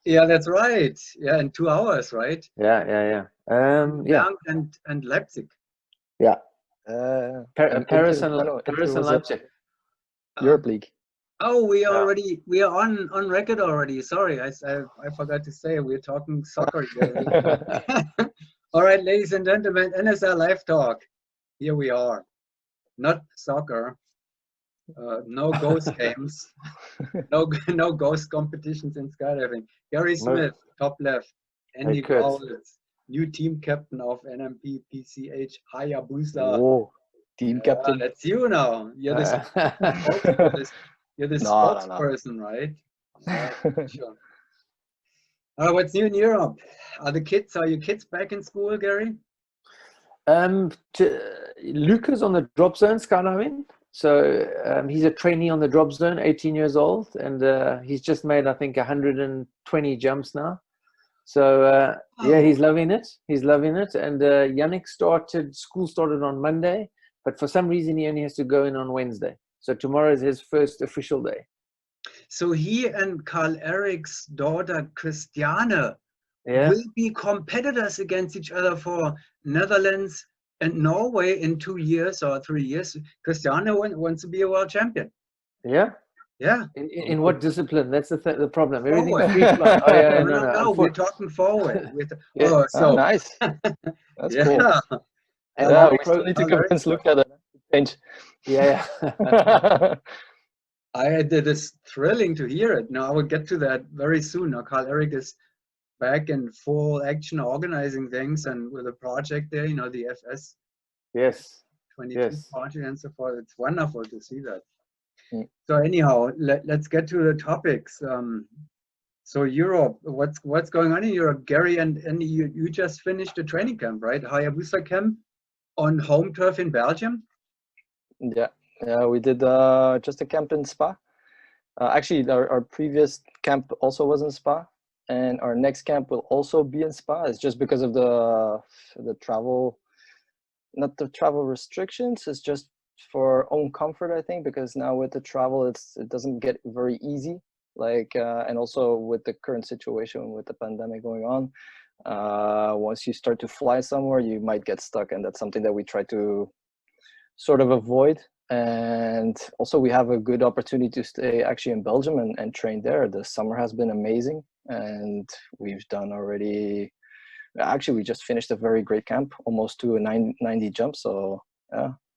Yeah, that's right. Yeah, in 2 hours, right? Yeah. Yeah. Bern and Leipzig. Yeah. And Paris Inter, and oh no, Inter Paris and was Leipzig. Um, Europe League. oh, Yeah. we are on record already. Sorry, I forgot to say we're talking soccer here. All right, ladies and gentlemen, NSL Live Talk. Here we are. Not soccer. No ghost games. No ghost competitions in skydiving. Gary No, Smith, top left. hey, Andy Kurt. Grauwels, new team captain of NMP PCH Hayabusa. Whoa, team Yeah, captain. that's you now. You're the you're the No. spokesperson, right? Yeah, sure. What's new in Europe? Are your kids back in school, Gary? Luca's on the drop zone skydiving. So he's a trainee on the drop zone, 18 years old, and he's just made, I think, 120 jumps now. So yeah, he's loving it. He's loving it. And Yannick school started on Monday, but for some reason he only has to go in on Wednesday. So tomorrow is his first official day. So he and Carl Eric's daughter Christiane Yeah. will be competitors against each other for Netherlands and Norway in 2 years or 3 years. Christiane wants to be a world champion. Yeah. Yeah. In what discipline? That's the problem. Everything's Forward. free fly. Oh yeah, No, we're talking forward. Yeah. Oh, so nice. That's yeah. cool. And Yeah, our we still need to Carl Eric- convince Luca that to change. Yeah. It's thrilling to hear it. Now I will get to that very soon. Now Carl Eric is back in full action organizing things and with a project there, the FS Yes. 22 Yes. project and so forth. It's wonderful to see that. Mm. So anyhow, let's get to the topics. So Europe, what's going on in Europe? Gary, and you just finished a training camp, right? Hayabusa camp on home turf in Belgium? Yeah, we did just a camp in Spa. Actually, our previous camp also was in Spa, and our next camp will also be in Spa. It's just because of the travel, not the travel restrictions. It's just for our own comfort, I think, because now with the travel, it doesn't get very easy. And also with the current situation with the pandemic going on, once you start to fly somewhere, you might get stuck, and that's something that we try to sort of avoid. And also we have a good opportunity to stay actually in Belgium and train there. The summer has been amazing, and we've done already, actually we just finished a very great camp, almost to a 90 jump. So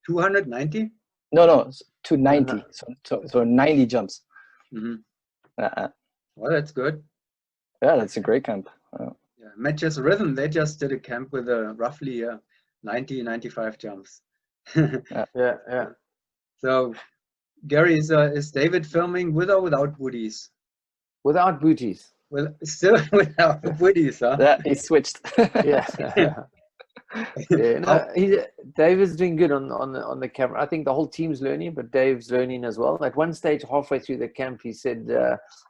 290? No, to 90. So 90 jumps. Mm-hmm. Well, that's good. Yeah, that's a great camp. Yeah, Matches Rhythm, they just did a camp with roughly 95 jumps. Yeah. So Gary, is David filming with or without booties? Without booties. Still without the booties, huh? Yeah, he switched. Yeah. David's doing good on the camera. I think the whole team's learning, but Dave's learning as well. At one stage, halfway through the camp, he said,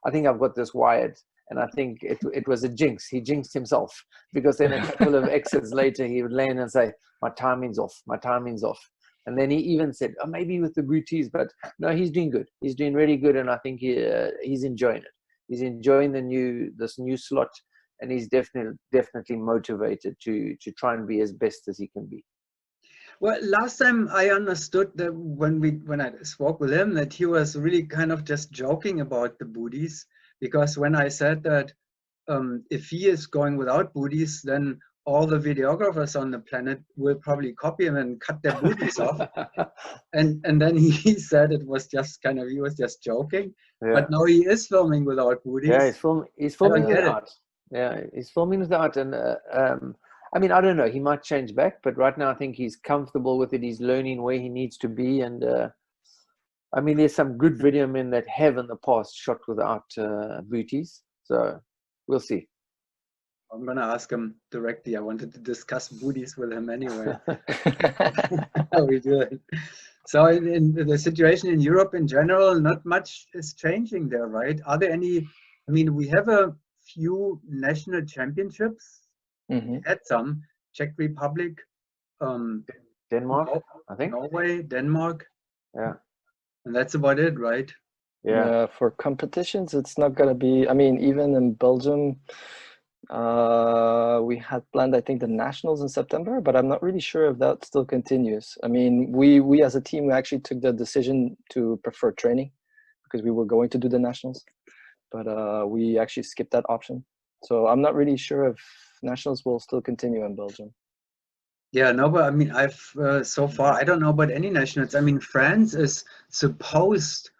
"I think I've got this wired." And I think it was a jinx. He jinxed himself, because then a couple of exits later, he would land and say, my timing's off. And then he even said, oh, maybe with the booties, but no, he's doing good. He's doing really good, and I think he's enjoying it. He's enjoying this new slot, and he's definitely motivated to try and be as best as he can be. Well, last time I understood that when I spoke with him, that he was really kind of just joking about the booties, because when I said that if he is going without booties, then all the videographers on the planet will probably copy him and cut their booties off. And then he said it was just he was just joking. Yeah. But now he is filming without booties. Yeah, he's filming without. Yeah, he's filming without. And I mean, I don't know, he might change back, but right now I think he's comfortable with it. He's learning where he needs to be. And I mean, there's some good video men that have in the past shot without booties. So we'll see. I'm going to ask him directly. I wanted to discuss booties with him anyway. How we do it. So in the situation in Europe in general, not much is changing there, right? Are there any, I mean, we have a few national championships. Mm-hmm. We had some, Czech Republic, Denmark, I think. Norway, Denmark. Yeah. And that's about it, right? Yeah. For competitions, it's not gonna be. I mean, even in Belgium, we had planned, I think, the nationals in September, but I'm not really sure if that still continues. I mean, we as a team, we actually took the decision to prefer training because we were going to do the nationals, but we actually skipped that option. So I'm not really sure if nationals will still continue in Belgium. Yeah, no, but I mean, I've so far I don't know about any nationals. I mean, France is supposed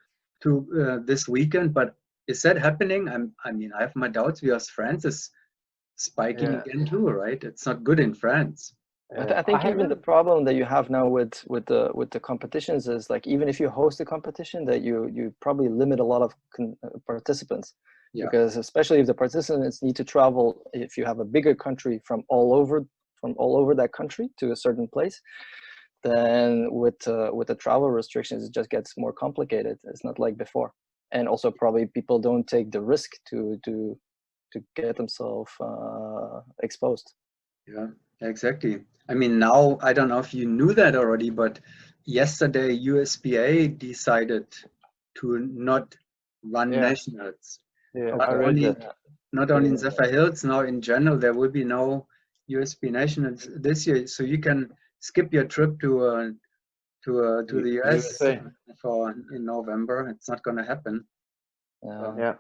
to this weekend, but is that happening? I mean, I have my doubts because France is spiking Yeah. again too, right? It's not good in France. I think even the problem that you have now with the competitions is like, even if you host a competition, that you probably limit a lot of participants, Yeah. because especially if the participants need to travel, if you have a bigger country from all over that country to a certain place, then with the travel restrictions, it just gets more complicated. It's not like before, and also probably people don't take the risk to get themselves exposed. Yeah, exactly. I mean, now I don't know if you knew that already, but yesterday USPA decided to not run Yeah. nationals. Yeah, Not I read only that. not only in Zephyr Hills, now in general there will be no USP nationals this year, so you can skip your trip to the US USA. for in November. It's not going to happen. Yeah.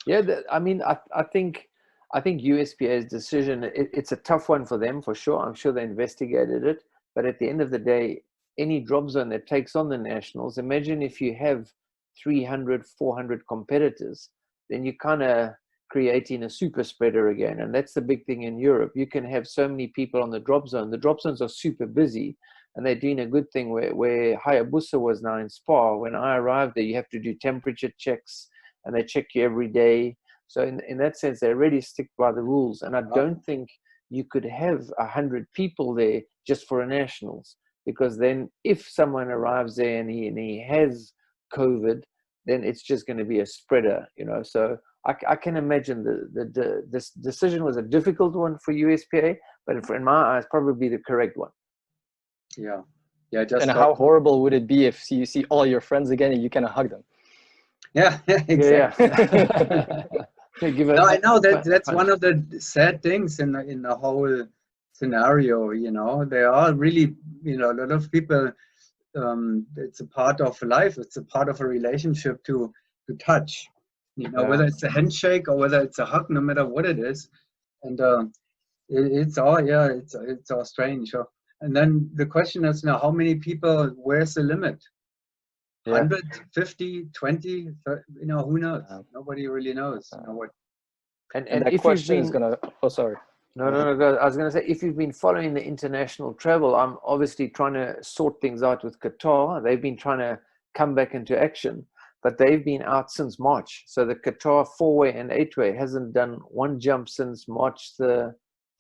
Yeah, I mean, I think USPA's decision, it's a tough one for them for sure. I'm sure they investigated it, but at the end of the day, any drop zone that takes on the nationals, imagine if you have 300, 400 competitors, then you kind of creating a super spreader again. And that's the big thing in Europe. You can have so many people on the drop zone. The drop zones are super busy, and they're doing a good thing where Hayabusa was now in Spa. When I arrived there, you have to do temperature checks, and they check you every day. So in that sense, they really stick by the rules. And I don't think you could have 100 people there just for a nationals, because then if someone arrives there and he has COVID, then it's just going to be a spreader, you know. So I can imagine this decision was a difficult one for USPA, but in my eyes, probably the correct one. Yeah, yeah. Just and how horrible would it be if you see all your friends again and you cannot hug them? Yeah, exactly. No, I know that's one of the sad things in the whole scenario. You know, there are really, you know, a lot of people. It's a part of life. It's a part of a relationship to touch. You know, whether it's a handshake or whether it's a hug, no matter what it is, and it's all it's all strange. So, and then the question is now, how many people? Where's the limit? 100, 50, 20, 30, you know, who knows? Nobody really knows. You know what? And that if question you've been, is gonna. Oh, sorry. No. I was going to say, if you've been following the international travel, I'm obviously trying to sort things out with Qatar. They've been trying to come back into action, but they've been out since March. So the Qatar 4-way and 8-way hasn't done one jump since March the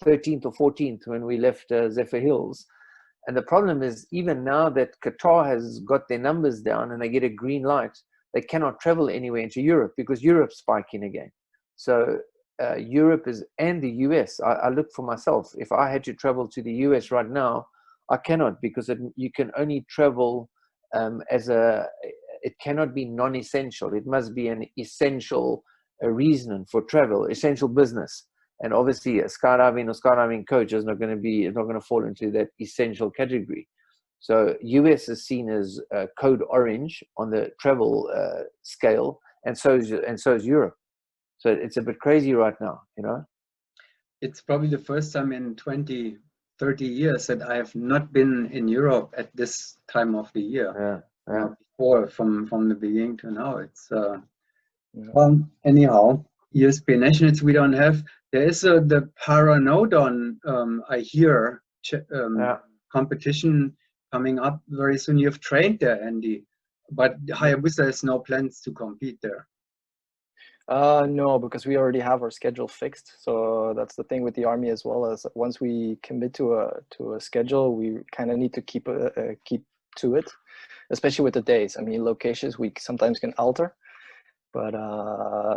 13th or 14th when we left Zephyr Hills. And the problem is, even now that Qatar has got their numbers down and they get a green light, they cannot travel anywhere into Europe because Europe's spiking again. So Europe and the US. I look for myself. If I had to travel to the US right now, I cannot, because you can only travel it cannot be non-essential. It must be an essential reason for travel, essential business. And obviously, a skydiving coach is not going to fall into that essential category. So US is seen as code orange on the travel scale, and so is Europe. So it's a bit crazy right now, you know. It's probably the first time in 20, 30 years that I have not been in Europe at this time of the year. Yeah. You know, before, from the beginning to now. It's anyhow, ESP nationals we don't have. There is the Paranodon, I hear, competition coming up very soon. You've trained there, Andy, but Hayabusa has no plans to compete there. No, because we already have our schedule fixed. So that's the thing with the Army as well, as once we commit to a schedule, we kind of need to keep to it, especially with the days. I mean, locations we sometimes can alter, but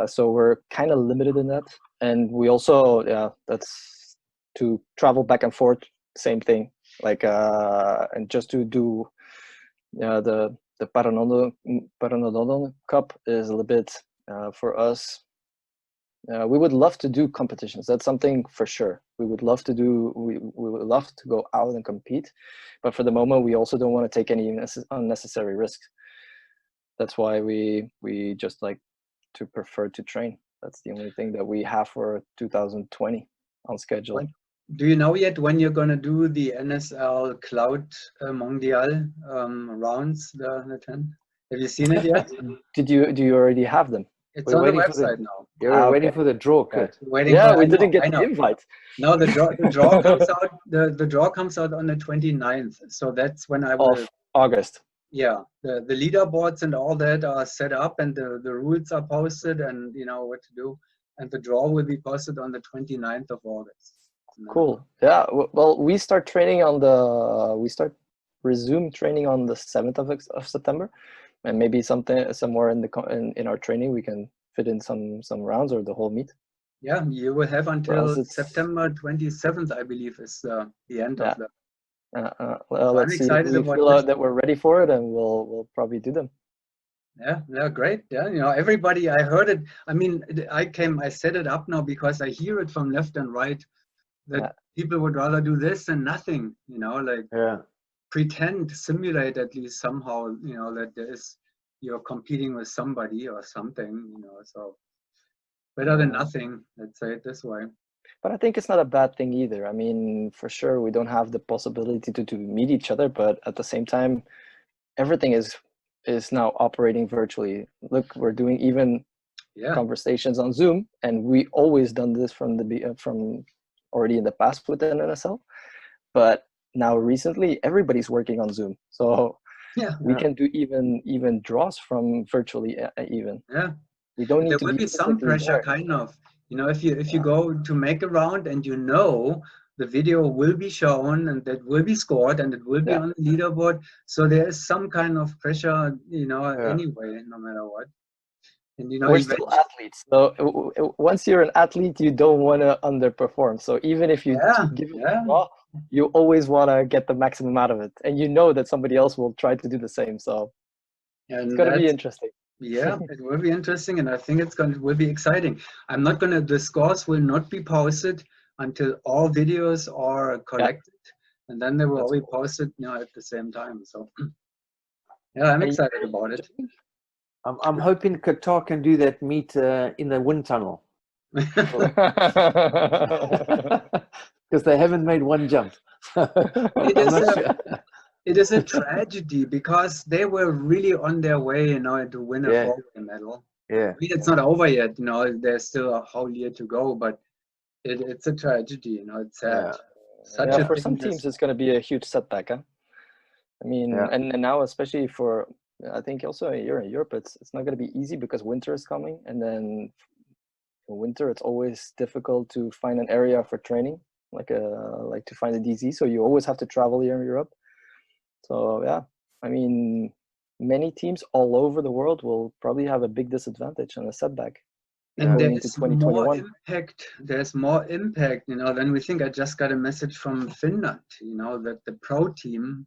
so we're kind of limited in that. And we also, that's to travel back and forth, same thing. Like and just to do the the Paranodon Cup is a little bit for us. We would love to do competitions. That's something for sure. We would love to do. We would love to go out and compete, but for the moment, we also don't want to take any unnecessary risks. That's why we just like to prefer to train. That's the only thing that we have for 2020 on schedule. Do you know yet when you're gonna do the NSL Cloud Mondial rounds? The 10? Have you seen it yet? Do you already have them? It's We're on the waiting for the- website now. You're waiting okay. for the draw, Kurt. Waiting Yeah, for, we I know, didn't get I the know. invite. No, the draw comes out. The draw comes out on the 29th. So that's when I will. Of August. Yeah, the leaderboards and all that are set up, and the rules are posted, and you know what to do. And the draw will be posted on the 29th of August. Cool. Yeah. Well, we start training on the. We start resume training on the 7th of September, and maybe somewhere in our training we can fit in some rounds or the whole meet. Yeah, you will have until it's- September 27th, I believe, is the end of the. Well, let's see if excited we about feel this. that we're ready for it, and we'll probably do them. Yeah, great. Yeah, you know, everybody, I heard it. I mean, I set it up now because I hear it from left and right that people would rather do this than nothing, you know, like pretend, simulate at least somehow, you know, that you're competing with somebody or something, you know, so better than nothing, let's say it this way. But I think it's not a bad thing either. I mean, for sure, we don't have the possibility to meet each other, but at the same time, everything is now operating virtually. Look, we're doing even conversations on Zoom, and we always done this from already in the past with the NSL. But now recently, everybody's working on Zoom, so we can do even draws from virtually. Even we don't need there to will be some pressure, kind of. You know, if you go to make a round and you know the video will be shown and that will be scored and it will be on the leaderboard, so there is some kind of pressure, you know, anyway, no matter what. And you know, we're still athletes. So once you're an athlete, you don't want to underperform. So even if you give it a draw, you always want to get the maximum out of it, and you know that somebody else will try to do the same. So it's going to be interesting. Yeah, it will be interesting, and I think it will be exciting. The scores will not be posted until all videos are collected, and then they will all be posted, you know, at the same time. So, yeah, I'm excited about it. I'm hoping Qatar can do that meet in the wind tunnel. Because they haven't made one jump. It is a tragedy because they were really on their way, you know, to win a 4-way medal. Yeah. I mean, it's not over yet, you know, there's still a whole year to go, but it's a tragedy, you know, it's sad. For some teams, it's going to be a huge setback. Huh? I mean, and now especially for, I think also here in Europe, it's not going to be easy because winter is coming, and then in winter it's always difficult to find an area for training, like to find a DZ. So you always have to travel here in Europe. So yeah, I mean, many teams all over the world will probably have a big disadvantage and a setback. And there's more impact. There's more impact, you know, than we think. I just got a message from Finland, you know, that the pro team,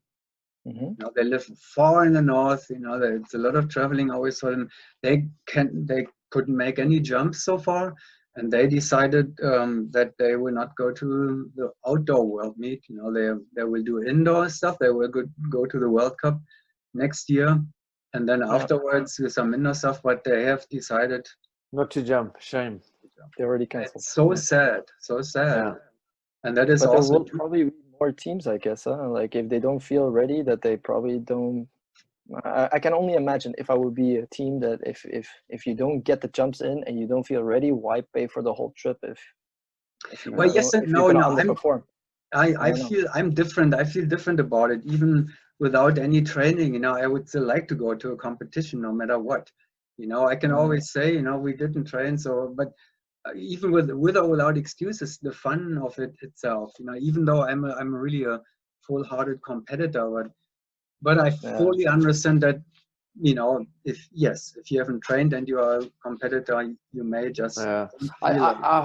you know, they live far in the north, you know, it's a lot of traveling always for them. They couldn't make any jumps so far, and they decided that they will not go to the outdoor world meet. You know, they will do indoor stuff. They will go to the World Cup next year, and then afterwards do some indoor stuff. But they have decided not to jump. Shame. They already canceled. It's so sad, so sad. Yeah. And that is but also there will probably be more teams, I guess. Like if they don't feel ready, that they probably don't. I can only imagine if I would be a team that if you don't get the jumps in and you don't feel ready, why pay for the whole trip if you well, yes and no. underperform? I feel I'm different. I feel different about it. Even without any training, you know, I would still like to go to a competition no matter what. You know, I can always say, you know, we didn't train, so but even with or without excuses, the fun of it itself, you know, even though I'm really a full-hearted competitor, but I fully understand that, you know, if you haven't trained and you are a competitor, you may just. I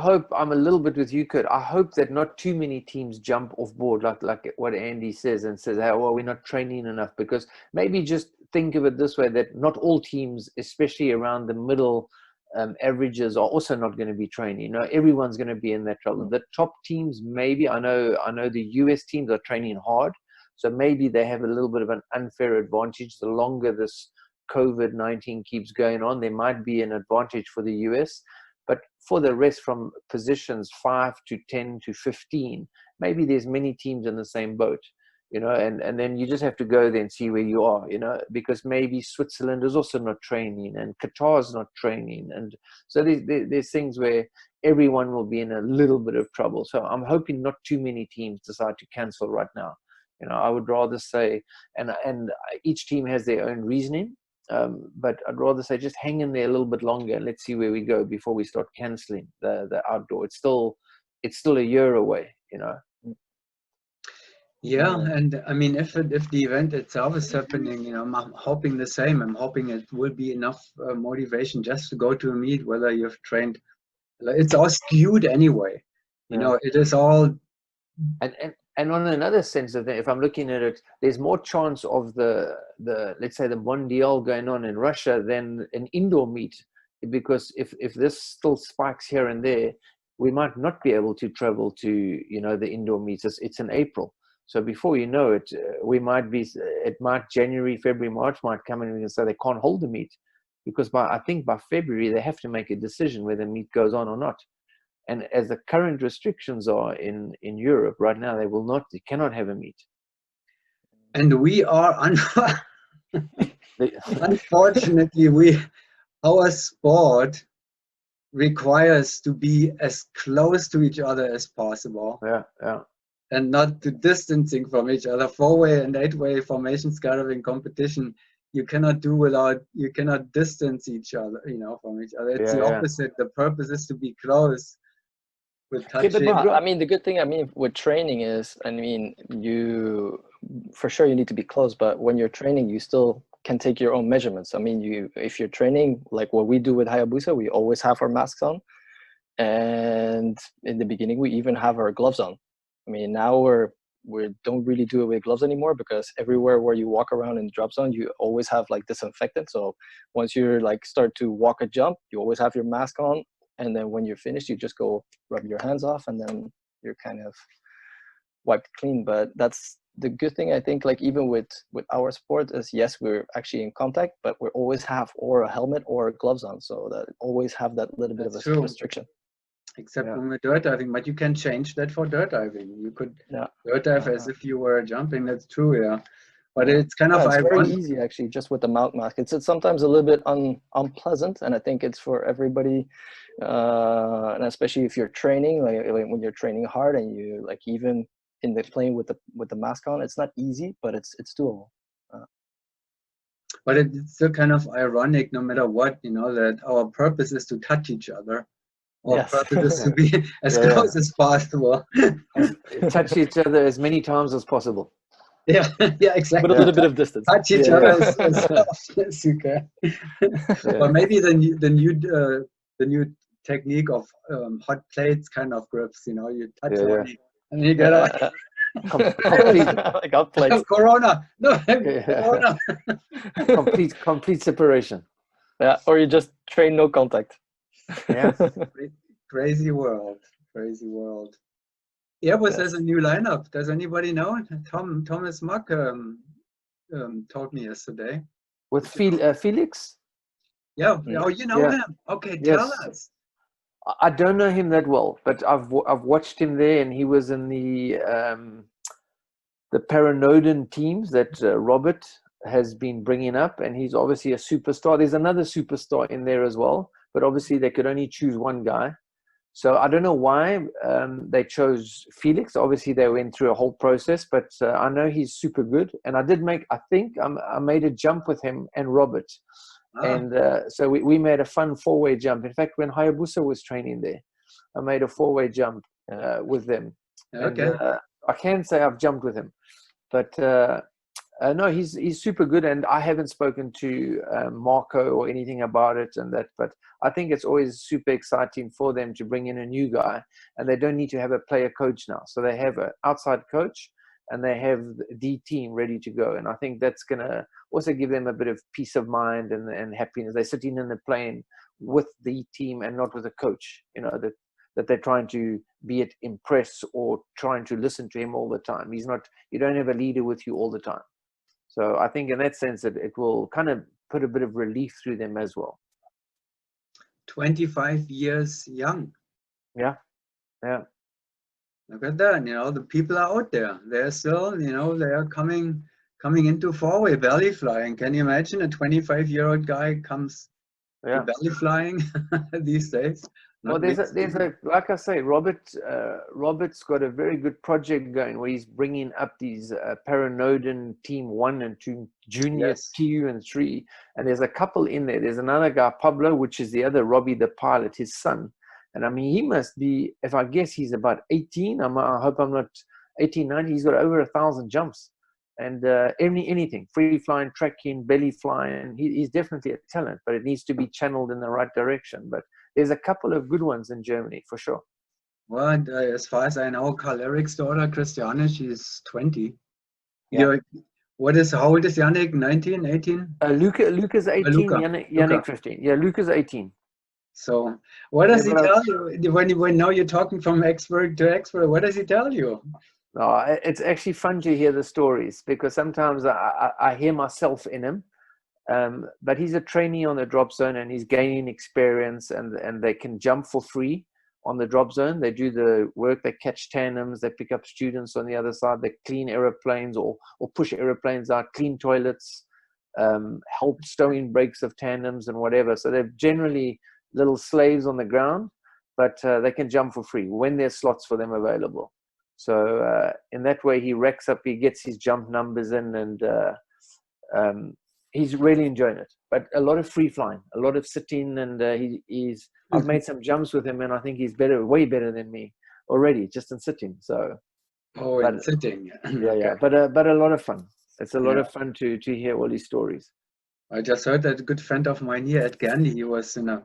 hope I'm a little bit with you, Kurt. I hope that not too many teams jump off board like what Andy says and says, hey, well, we're not training enough, because maybe just think of it this way, that not all teams, especially around the middle averages, are also not going to be training. You know, everyone's going to be in that trouble. The top teams, maybe, I know the US teams are training hard, so maybe they have a little bit of an unfair advantage. The longer this COVID-19 keeps going on, there might be an advantage for the US. But for the rest, from positions 5 to 10 to 15, maybe there's many teams in the same boat. You know, and then you just have to go there and see where you are, you know, because maybe Switzerland is also not training and Qatar's not training. And so there's things where everyone will be in a little bit of trouble. So I'm hoping not too many teams decide to cancel right now. You know, I would rather say, and each team has their own reasoning, but I'd rather say just hang in there a little bit longer and let's see where we go before we start canceling the outdoor. It's still a year away, you know. Yeah, and I mean, if the event itself is happening, you know, I'm hoping the same. I'm hoping it will be enough motivation just to go to a meet, whether you've trained. It's all skewed anyway. You know, it is all. And on another sense of that, if I'm looking at it, there's more chance of the let's say the Mondial going on in Russia than an indoor meet, because if this still spikes here and there, we might not be able to travel to, you know, the indoor meets. It's in April. So before you know it, January, February, March might come in and say they can't hold the meet, because I think by February they have to make a decision whether the meet goes on or not. And as the current restrictions are in Europe right now, they cannot have a meet. And we are unfortunately, our sport requires to be as close to each other as possible. Yeah. And not to distancing from each other. 4-way and 8-way formation scattering competition, you cannot distance each other, you know, from each other. It's the opposite. The purpose is to be close with touching. I mean, the good thing, with training is, for sure you need to be close, but when you're training, you still can take your own measurements. I mean, if you're training, like what we do with Hayabusa, we always have our masks on. And in the beginning, we even have our gloves on. I mean, now we don't really do it with gloves anymore, because everywhere where you walk around in the drop zone, you always have like disinfectant. So once you're like start to walk a jump, you always have your mask on. And then when you're finished, you just go rub your hands off and then you're kind of wiped clean. But that's the good thing, I think, like even with our sport is, yes, we're actually in contact, but we always have or a helmet or gloves on. So that always have that little bit of a restriction. Except when we're dirt diving, but you can change that for dirt diving. You could dirt dive as if you were jumping. That's true, yeah. But it's kind of it's very easy actually, just with the mouth mask. It's sometimes a little bit unpleasant, and I think it's for everybody, and especially if you're training, like when you're training hard and you like even in the playing with the mask on, it's not easy, but it's doable. But it's still kind of ironic, no matter what, you know, that our purpose is to touch each other. Our purpose is to be as close as possible. Touch each other as many times as possible. Yeah, exactly. But a little bit of distance. Touch each other as often as you can. But maybe the new technique of hot plates kind of grips, you know, you touch one and you get a complete hot plates. Corona. No, Corona. complete separation. Yeah, or you just train no contact. Yeah. Crazy world. Airbus has a new lineup. Does anybody know? Thomas Muck told me yesterday. With Felix? Yeah. Oh, you know him. Okay, tell us. I don't know him that well, but I've watched him there, and he was in the Paranoden teams that Robert has been bringing up, and he's obviously a superstar. There's another superstar in there as well, but obviously they could only choose one guy. So I don't know why they chose Felix. Obviously they went through a whole process, but I know he's super good. And I made a jump with him and Robert. And so we made a fun 4-way jump. In fact, when Hayabusa was training there, I made a 4-way jump with them. Okay. And, I can say I've jumped with him, but no, he's super good. And I haven't spoken to Marco or anything about it and that, but I think it's always super exciting for them to bring in a new guy, and they don't need to have a player coach now. So they have an outside coach and they have the team ready to go. And I think that's going to also give them a bit of peace of mind and happiness. They're sitting in the plane with the team and not with a coach, that they're trying to be it impress or trying to listen to him all the time. You don't have a leader with you all the time. So I think in that sense that it will kind of put a bit of relief through them as well. 25 years young. Yeah. Look at that, the people are out there. They're still, they are coming into four-way belly flying. Can you imagine a 25-year-old guy comes to belly flying these days? Well, there's a like I say, Robert's got a very good project going where he's bringing up these Paranoden Team 1 and 2, Junior 2 and 3, and there's a couple in there. There's another guy, Pablo, which is the other Robbie the pilot, his son. And I mean, he must be, if I guess he's about 18, I hope I'm not 18, 19, he's got over 1,000 jumps. And anything, free flying, trekking, belly flying, he's definitely a talent, but it needs to be channeled in the right direction. But there's a couple of good ones in Germany, for sure. Well, as far as I know, Karl Eric's daughter, Christiane, she's 20. Yeah. How old is Yannick? 19, 18? Luca's 18, Yannick 15. Yeah, Luca's 18. So what does he tell you when now you're talking from expert to expert? What does he tell you? No, it's actually fun to hear the stories because sometimes I hear myself in him. But he's a trainee on the drop zone and he's gaining experience and they can jump for free on the drop zone. They do the work, they catch tandems, they pick up students on the other side, they clean aeroplanes or push aeroplanes out, clean toilets, help stowing brakes of tandems and whatever. So they're generally little slaves on the ground, but they can jump for free when there's slots for them available. So in that way, he gets his jump numbers in and he's really enjoying it. But a lot of free flying, a lot of sitting, and I've made some jumps with him, and I think he's way better than me already, just in sitting. So, in sitting, yeah. But a lot of fun. It's a lot of fun to hear all these stories. I just heard that a good friend of mine here at Gandy, he was in a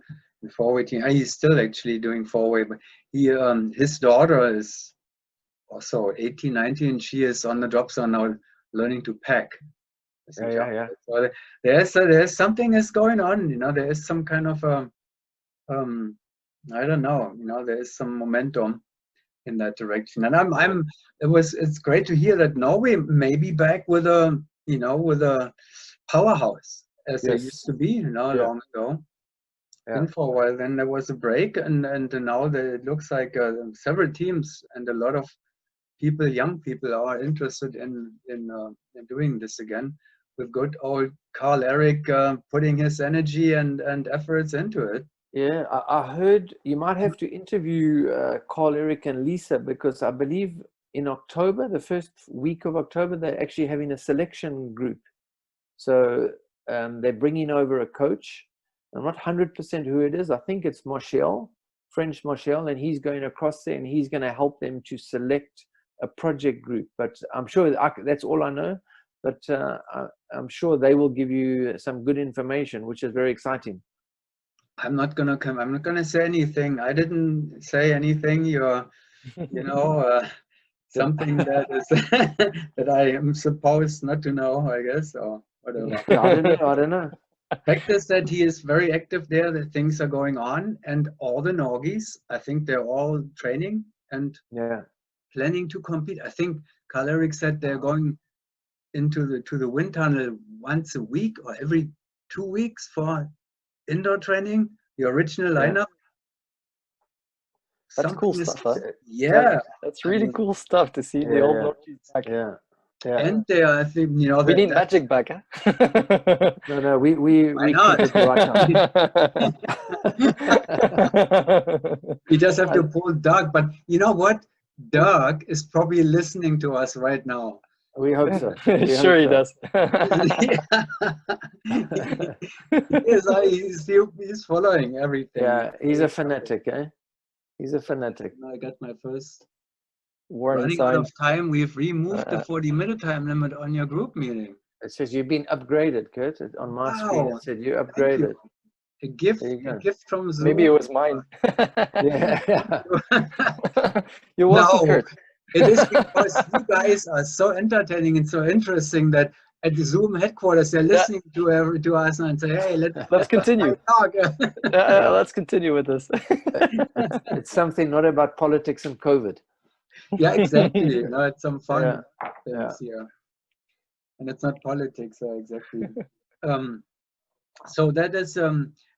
four-way team. He's still actually doing four-way, but his daughter is also 18, 19. She is on the drop zone now, learning to pack. Yeah. So there's something is going on. There is some kind of I don't know. There is some momentum in that direction, and it's great to hear that Norway may be back with a powerhouse as they used to be. Long ago. And for a while, then there was a break, and now it looks like several teams and a lot of people, young people, are interested in doing this again. With good old Karl Eric putting his energy and efforts into it. Yeah, I heard you might have to interview Karl Eric and Lisa because I believe in October, the first week of October, they're actually having a selection group. So they're bringing over a coach. I'm not 100% who it is. I think it's Marshall, French Marshall, and he's going across there and he's going to help them to select a project group. But I'm sure that's all I know. But I'm sure they will give you some good information, which is very exciting. I'm not gonna say anything. I didn't say anything. You're, something that is that I am supposed not to know, I guess, or whatever. I don't know. Fact is that he is very active there. That things are going on, and all the Norgies, I think they're all training and planning to compete. I think Karl Eric said they're going into the wind tunnel once a week or every 2 weeks for indoor training, the original lineup. That's cool stuff, huh? Yeah. That's really cool stuff to see the old Norgies back. Yeah. And they are, I think, we need magic back, huh? No, we keep it right now. We just have to pull Doug, but you know what? Doug is probably listening to us right now. We hope so. Sure he does. He's following everything. Yeah, he's a fanatic, eh? He's a fanatic. I got my first warning running sign. out of time. We've removed the 40-minute time limit on your group meeting. It says you've been upgraded, Kurt. On my screen, it said you're upgraded. A gift from Zoom. Maybe it was mine. Yeah. You're welcome, Kurt. It is because you guys are so entertaining and so interesting that at the Zoom headquarters, they're listening to us and say, "Hey, Let's continue. talk." Let's continue with this. It's something not about politics and COVID. Yeah, exactly. No, it's some fun Yeah. things here, and it's not politics. Exactly. So that is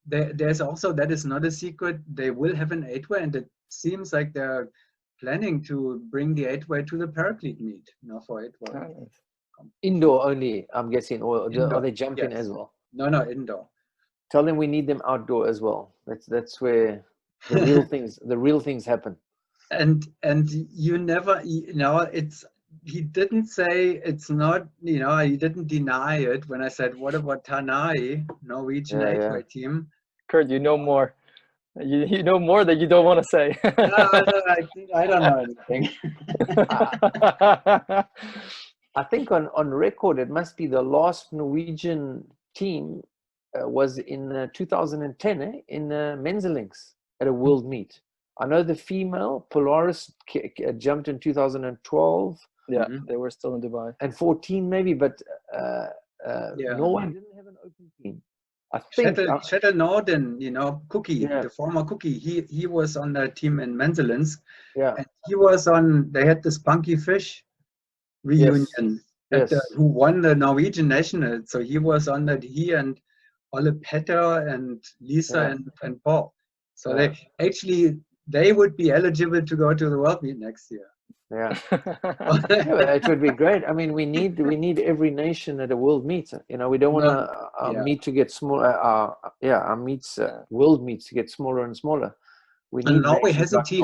there's also, that is not a secret. They will have an 8-way, and it seems like they're planning to bring the 8-way to the Paraclete meet. For 8-way. Indoor only, I'm guessing, or Indoor, are they jumping yes. as well? No, indoor. Tell them we need them outdoor as well. That's where the real things happen. And you never, it's, he didn't say it's not, he didn't deny it when I said, what about Tanai, Norwegian 8-way team? Kurt, you know more. You know more that you don't want to say. I don't know anything. I think on record, it must be the last Norwegian team was in 2010 in Menzelinks at a world meet. I know the female Polaris jumped in 2012. Yeah, they were still in Dubai. And 14 maybe, but Norway didn't have an open team. I think Kjetil Norden, Cookie, the former Cookie, he was on the team in Menzelinsk. Yeah. And he was on, they had this Punky Fish reunion who won the Norwegian national. So he was on that, he and Ole Petter and Lisa and Paul. So they would be eligible to go to the World Meet next year. Yeah. It would be great. I mean, we need every nation at a world meet. We don't want our meet to get smaller. Our meets, world meets, to get smaller and smaller. We need Norway has a team.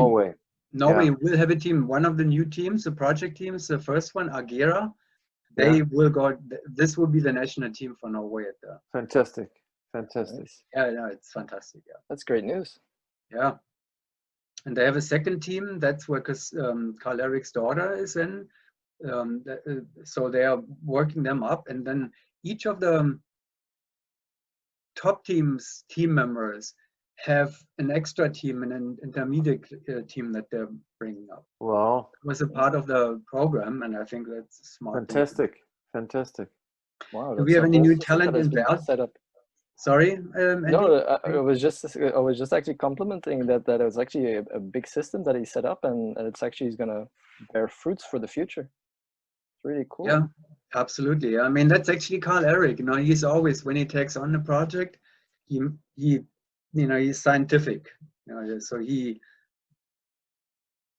Norway will have a team. One of the new teams, the project teams, the first one, Agera, they will go. This will be the national team for Norway at the. Fantastic. Yeah, no, it's fantastic. Yeah, that's great news. Yeah. And they have a second team. That's where Carl Eric's daughter is in. So they are working them up. And then each of the top team members have an extra team and an intermediate team that they're bringing up. Wow. It was a part of the program, and I think that's a smart. Fantastic. Wow. Do we have any new talent in Belgium? Sorry, no, I was just actually complimenting that it was actually a big system that he set up, and it's actually going to bear fruits for the future. It's really cool. Yeah, absolutely. I mean, that's actually Carl Eric. He's always, when he takes on a project, he's scientific. So he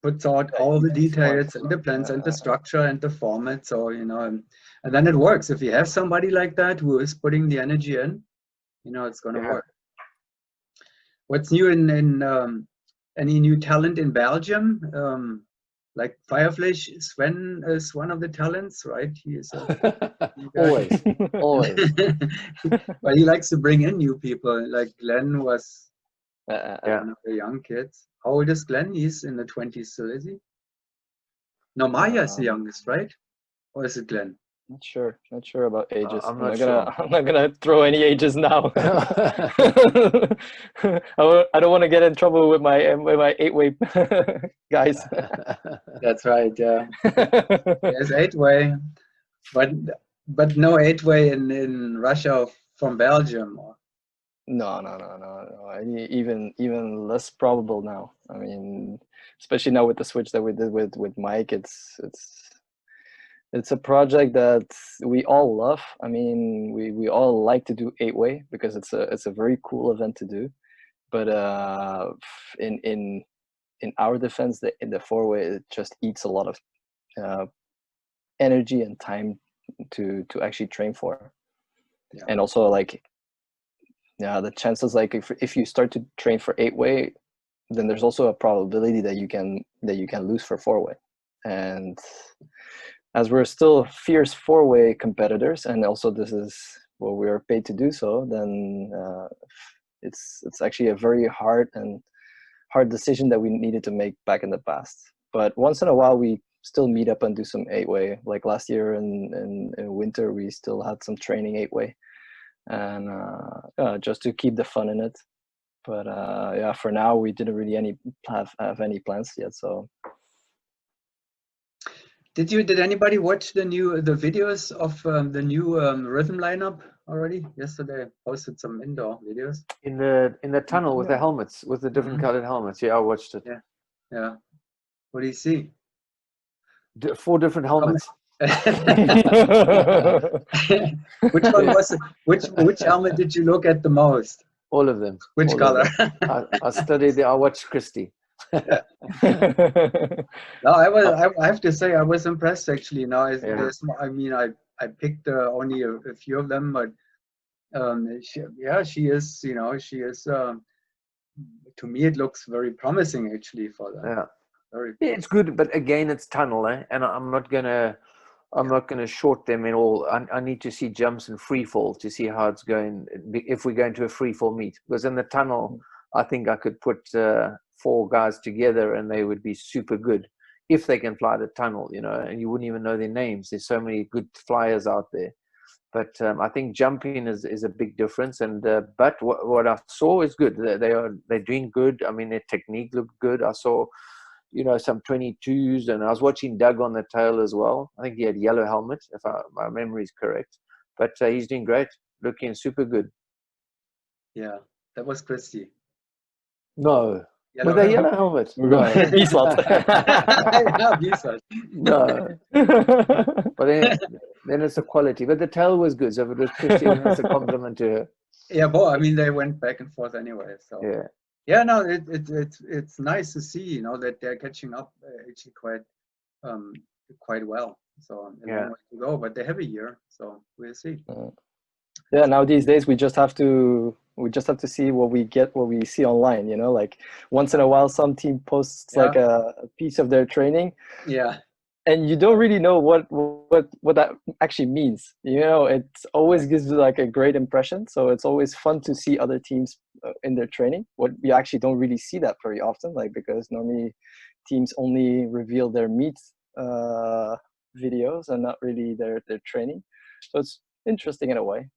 puts out all the details and the plans and the structure and the format. So and then it works. If you have somebody like that who is putting the energy in, it's going to work. What's new in any new talent in Belgium? Like Fireflish, Sven is one of the talents, right? He is always. But he likes to bring in new people. Like Glenn was one of the young kids. How old is Glenn? He's in the 20s still, is he? No, Maya is the youngest, right? Or is it Glenn? Not sure about ages. I'm not gonna throw any ages now. I don't want to get in trouble with my 8-way guys. That's right. Yeah, there's 8-way, but no 8-way in Russia from Belgium. No. Even less probable now. I mean, especially now with the switch that we did with Mike, it's a project that we all love. I mean, we all like to do 8-way because it's a very cool event to do. But in our defense, the 4-way, it just eats a lot of energy and time to actually train for. Yeah. And also the chances, if you start to train for 8-way, then there's also a probability that you can lose for 4-way. And as we're still fierce 4-way competitors, and also this is what we are paid to do so, then it's actually a very hard decision that we needed to make back in the past. But once in a while, we still meet up and do some 8-way. Like last year in winter, we still had some training 8-way, and just to keep the fun in it. But for now, we didn't really have any plans yet. So. Did anybody watch the videos of the new rhythm lineup already? Yesterday I posted some indoor videos. In the tunnel with the helmets, with the different colored helmets. Yeah, I watched it. Yeah. What do you see? 4 different helmets. Which one was it? Which helmet did you look at the most? All of them. Which all color? I studied. I watched Christie. Yeah. No, I have to say I was impressed actually. Now, I mean, I picked only a few of them, but she is. You know, she is. To me, it looks very promising actually for them. Yeah. Very. It's good, but again, it's tunnel, and I'm not gonna short them at all. I need to see jumps and free fall to see how it's going if we go into a free fall meet. Because in the tunnel, I think I could put 4 guys together and they would be super good if they can fly the tunnel, you know, and you wouldn't even know their names. There's so many good flyers out there. But I think jumping is a big difference. And but what I saw is good. They're doing good. I mean, their technique looked good. I saw, you know, some 22s, and I was watching Doug on the tail as well. I think he had yellow helmet, if my memory is correct. But he's doing great, looking super good. Yeah, that was Christie. No. With a yellow helmet. No. No. But then it's a quality. But the tail was good. So if it was Christian, that's a compliment to her. Yeah, well, I mean, they went back and forth anyway. So yeah, no, it's nice to see, you know, that they're catching up actually quite well. So a long way to go, but they have a year, so we'll see. Yeah, now these days we just have to see what we see online, you know, like once in a while some team posts like a piece of their training. Yeah. And you don't really know what that actually means. You know, it always gives you like a great impression. So it's always fun to see other teams in their training. What we actually don't really see that very often, like because normally teams only reveal their meet videos and not really their training. So it's interesting in a way.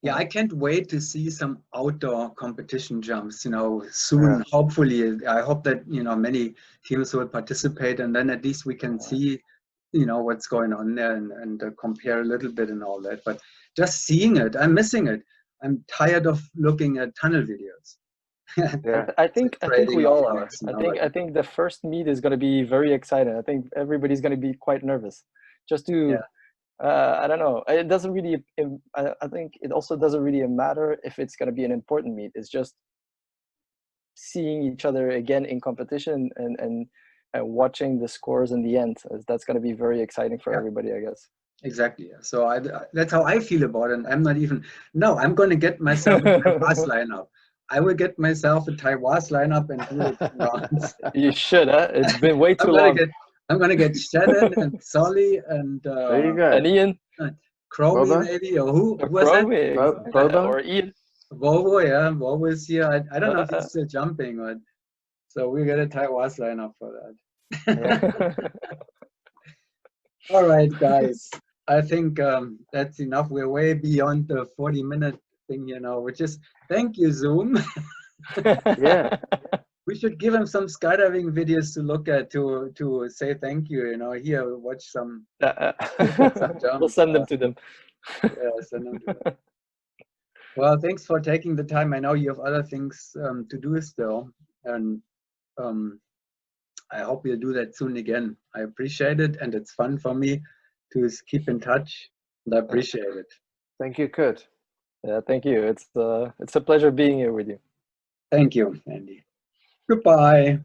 Yeah, I can't wait to see some outdoor competition jumps, you know, soon. Yeah. Hopefully, I hope that, you know, many teams will participate, and then at least we can see, you know, what's going on there and compare a little bit and all that. But just seeing it, I'm missing it. I'm tired of looking at tunnel videos. Yeah. I think we all are. I think the first meet is going to be very exciting. I think everybody's going to be quite nervous just to I don't know. It doesn't really. I think it also doesn't really matter if it's going to be an important meet. It's just seeing each other again in competition and watching the scores in the end. That's going to be very exciting for everybody, I guess. Exactly. So that's how I feel about it. And I'm not even. No, I'm going to get myself a Taiwas lineup. I will get myself a Taiwas lineup and do it rounds. You should. Huh? It's been way too long. I'm gonna get Shannon and Solly and there you go. And Ian, Crowley maybe, or who was that? Or Ian. Volvo, yeah, Volvo is here. I don't know if he's still jumping, but so we got a Taiwas lineup for that. All right, guys. I think that's enough. We're way beyond the 40-minute thing, you know. Which is thank you, Zoom. Yeah. We should give him some skydiving videos to look at to say thank you. You know, here watch some. Some jumps. We'll send them to them. Yeah, send them to them. Well, thanks for taking the time. I know you have other things to do still, and I hope you'll do that soon again. I appreciate it, and it's fun for me to keep in touch, and I appreciate it. Thank you, Kurt. Yeah, thank you. It's a pleasure being here with you. Thank you, Andy. Goodbye.